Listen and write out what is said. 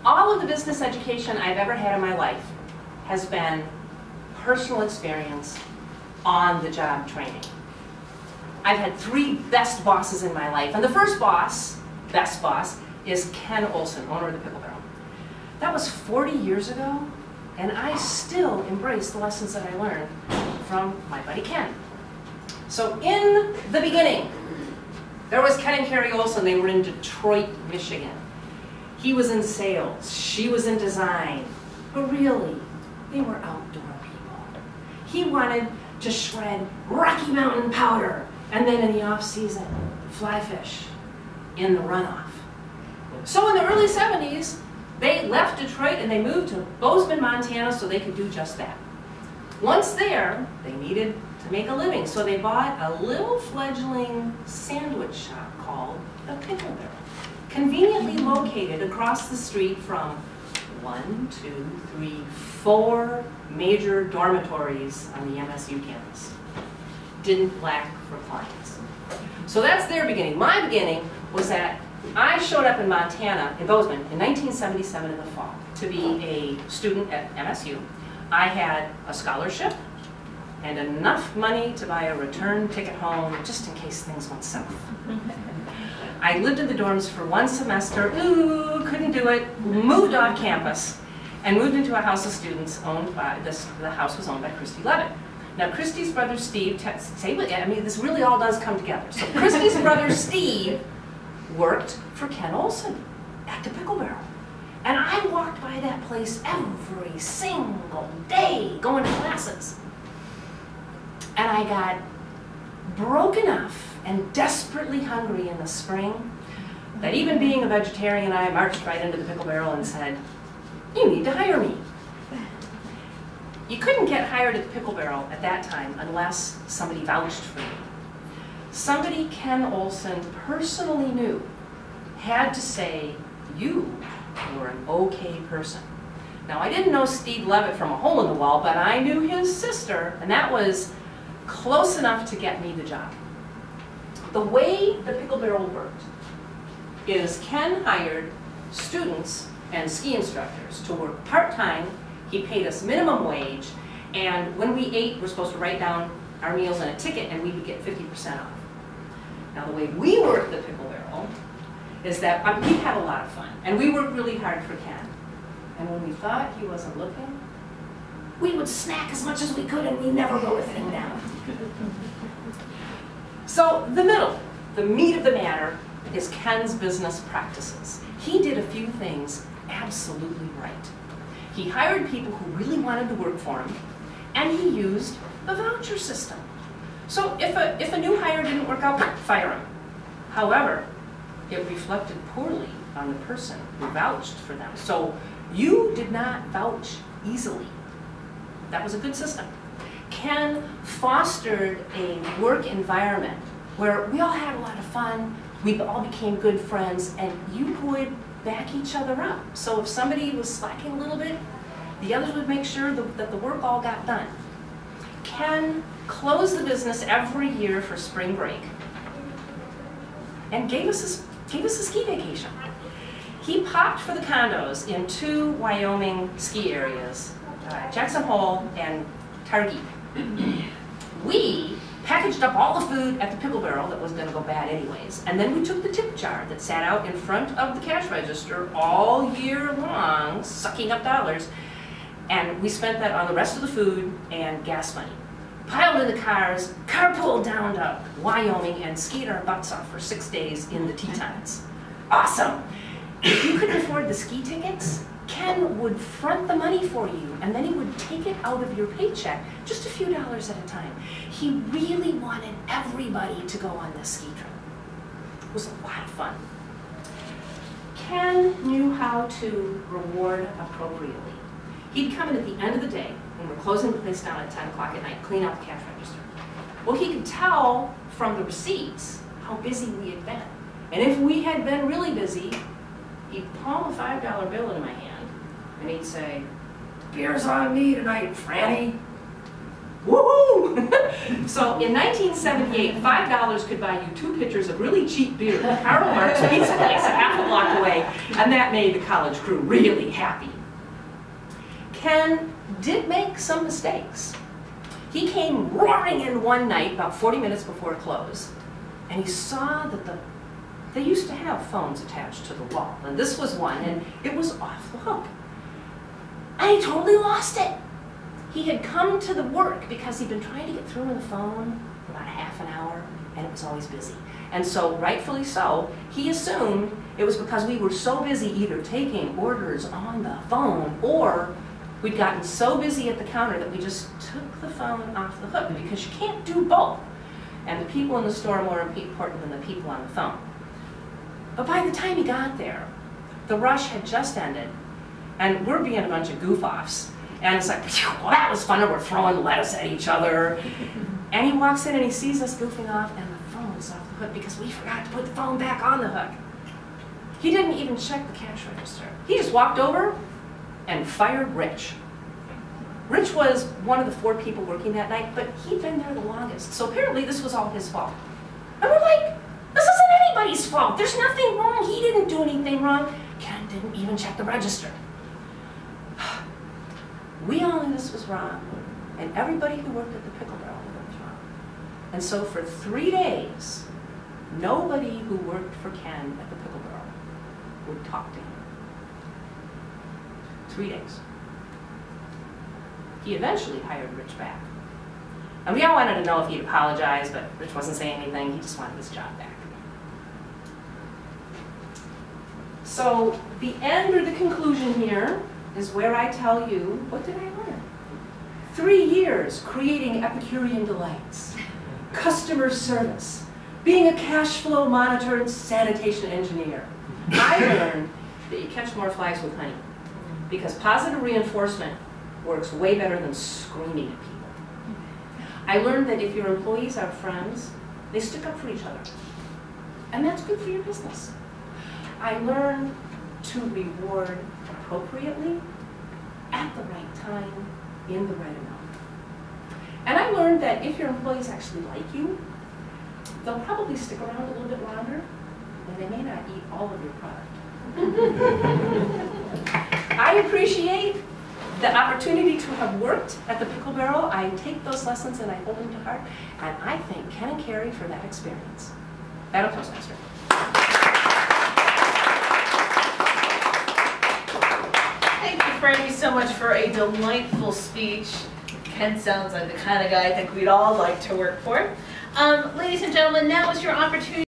All of the business education I've ever had in my life has been personal experience, on-the-job training. I've had 3 best bosses in my life, and the first boss, best boss, is Ken Olson, owner of the Pickle Barrel. That was 40 years ago, and I still embrace the lessons that I learned from my buddy Ken. So in the beginning, there was Ken and Carrie Olson. They were in Detroit, Michigan. He was in sales, she was in design, but really, they were outdoor people. He wanted to shred Rocky Mountain powder, and then in the off-season, fly fish in the runoff. So in the early 70s, they left Detroit and they moved to Bozeman, Montana so they could do just that. Once there, they needed to make a living, so they bought a little fledgling sandwich shop called the Pickle Barrel, conveniently located across the street from 1, 2, 3, 4 major dormitories on the MSU campus. Didn't lack for clients. So that's their beginning. My beginning was that I showed up in Montana, in Bozeman, in 1977 in the fall to be a student at MSU. I had a scholarship and enough money to buy a return ticket home just in case things went south. I lived in the dorms for 1 semester, couldn't do it, moved off campus, and moved into a house of students owned by, the house was owned by Christy Levitt. Now Christy's brother Steve, this really all does come together. So Christy's brother Steve worked for Ken Olson at the Pickle Barrel. And I walked by that place every single day going to classes. And I got broke enough and desperately hungry in the spring that even being a vegetarian, I marched right into the Pickle Barrel and said, "You need to hire me." You couldn't get hired at the Pickle Barrel at that time unless somebody vouched for you. Somebody Ken Olson personally knew had to say you were an okay person. Now I didn't know Steve Levitt from a hole in the wall, but I knew his sister, and that was close enough to get me the job. The way the Pickle Barrel worked is Ken hired students and ski instructors to work part-time. He paid us minimum wage, and when we ate, we're supposed to write down our meals on a ticket, and we would get 50% off. Now the way we worked the Pickle Barrel is that we had a lot of fun, and we worked really hard for Ken. And when we thought he wasn't looking, we would snack as much as we could, and we never wrote a thing down. So the middle, the meat of the matter, is Ken's business practices. He did a few things absolutely right. He hired people who really wanted to work for him, and he used the voucher system. So if a new hire didn't work out, fire him. However, it reflected poorly on the person who vouched for them. So you did not vouch easily. That was a good system. Ken fostered a work environment where we all had a lot of fun, we all became good friends, and you would back each other up. So if somebody was slacking a little bit, the others would make sure that the work all got done. Ken closed the business every year for spring break and gave us a ski vacation. He popped for the condos in 2 Wyoming ski areas, Jackson Hole and Targhee. We packaged up all the food at the Pickle Barrel that was going to go bad anyways, and then we took the tip jar that sat out in front of the cash register all year long, sucking up dollars, and we spent that on the rest of the food and gas money. Piled in the cars, carpooled down to Wyoming, and skied our butts off for 6 days in the Tetons. Awesome! If you couldn't afford the ski tickets, Ken would front the money for you, and then he would take it out of your paycheck, just a few dollars at a time. He really wanted everybody to go on this ski trip. It was a lot of fun. Ken knew how to reward appropriately. He'd come in at the end of the day, when we're closing the place down at 10 o'clock at night, clean out the cash register. Well, he could tell from the receipts how busy we had been. And if we had been really busy, he'd palm a $5 bill into my hand, and he'd say, "Beer's on me tonight, Franny." Woohoo! So in 1978, $5 could buy you 2 pitchers of really cheap beer at Karl Marx Pizza Place a half a block away, and that made the college crew really happy. Ken did make some mistakes. He came roaring in one night about 40 minutes before close, and he saw that they used to have phones attached to the wall, and this was one, and it was off the hook. And he totally lost it. He had come to the work because he'd been trying to get through on the phone for about half an hour, and it was always busy. And so, rightfully so, he assumed it was because we were so busy either taking orders on the phone, or we'd gotten so busy at the counter that we just took the phone off the hook, because you can't do both. And the people in the store are more important than the people on the phone. But by the time he got there, the rush had just ended, and we're being a bunch of goof-offs. And it's like, well, that was fun, and we're throwing lettuce at each other. And he walks in and he sees us goofing off, and the phone's off the hook because we forgot to put the phone back on the hook. He didn't even check the cash register. He just walked over and fired Rich. Rich was one of the 4 people working that night, but he'd been there the longest. So apparently this was all his fault. And we're like, this isn't anybody's fault. There's nothing wrong. He didn't do anything wrong. Ken didn't even check the register. We all knew this was wrong, and everybody who worked at the Pickle Barrel knew it was wrong. And so for 3 days, nobody who worked for Ken at the Pickle Barrel would talk to him. 3 days. He eventually hired Rich back. And we all wanted to know if he'd apologize, but Rich wasn't saying anything. He just wanted his job back. So the end or the conclusion here is where I tell you, what did I learn? 3 years creating Epicurean delights, customer service, being a cash flow monitor and sanitation engineer. I learned that you catch more flies with honey, because positive reinforcement works way better than screaming at people. I learned that if your employees are friends, they stick up for each other, and that's good for your business. I learned to reward appropriately, at the right time, in the right amount. And I learned that if your employees actually like you, they'll probably stick around a little bit longer, and they may not eat all of your product. I appreciate the opportunity to have worked at the Pickle Barrel. I take those lessons and I hold them to heart, and I thank Ken and Carrie for that experience. Madam Toastmaster. Thank you, Franny, so much for a delightful speech. Ken sounds like the kind of guy I think we'd all like to work for. Ladies and gentlemen, now is your opportunity.